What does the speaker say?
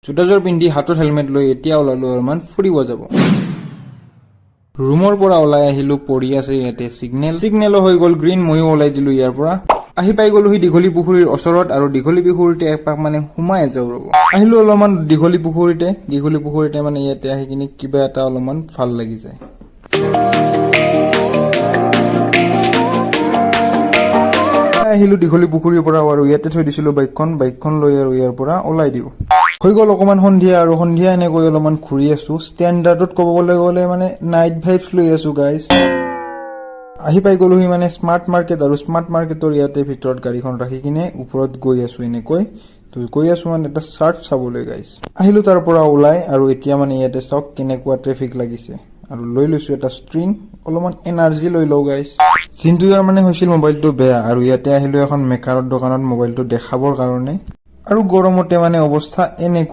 জোতাযোৰ পিন্ধি হাতত হেলমেট লৈ এতিয়া ওলালো অলপমান ফুৰিব যাব ৰুমৰ পৰা ওলাই আহিলো পৰি আছে ইয়াতে সিগনেল হৈ গল গ্ৰীণ ময়ো ওলাই দিলো ইয়াৰ পৰা আহি পাই গলো দীঘলী পুখুৰীৰ ওচৰত আৰু দীঘলী পুখুৰীতে একপাক মানে সোমাই যাও ৰব আহিলো অলপমান দীঘলী পুখুৰীতে মানে ইয়াতে আহি কিনে কিবা এটা অলপমান ভাল লাগি যায় আহিলো দীঘলী পুখুৰীৰ পৰা আৰু ইয়াতে থৈ দিছিলো বাইকখন লৈ আৰু ইয়াৰ পৰা ওলাই দিও হৈ গল অকমান সন্ধিয়া আৰু সন্ধিয়া এনেকৈ অলপমান ঘূৰি আছো ষ্টেণ্ডাৰ্ডত ক'ব গলে মানে নাইট ভাইবছ লৈ আছো গাইজ আহি পাই গলোহি মানে স্মাৰ্ট মাৰ্কেট আৰু স্মাৰ্ট মাৰ্কেটৰ ইয়াতে ভিতৰত গাড়ীখন ৰাখি কিনে ওপৰত গৈ আছো এনেকৈ তো গৈ আছো মানে এটা চাৰ্ট চাবলৈ গাইজ আহিলো তাৰ পৰা ওলাই আৰু এতিয়া মানে ইয়াতে চাওক কেনেকুৱা ট্ৰেফিক লাগিছে আৰু লৈ লৈছো এটা স্ক্ৰীন অলপমান এনাৰ্জি লৈ লও গাইজ চিন্তু ইয়াৰ মানে হৈছিল মোবাইলটো বেয়া আৰু ইয়াতে আহিলো এখন মেকাৰৰ দোকানত মোবাইলটো দেখাবৰ কাৰণে আৰু গৰমতে মানে অৱস্থা এনেকুৱা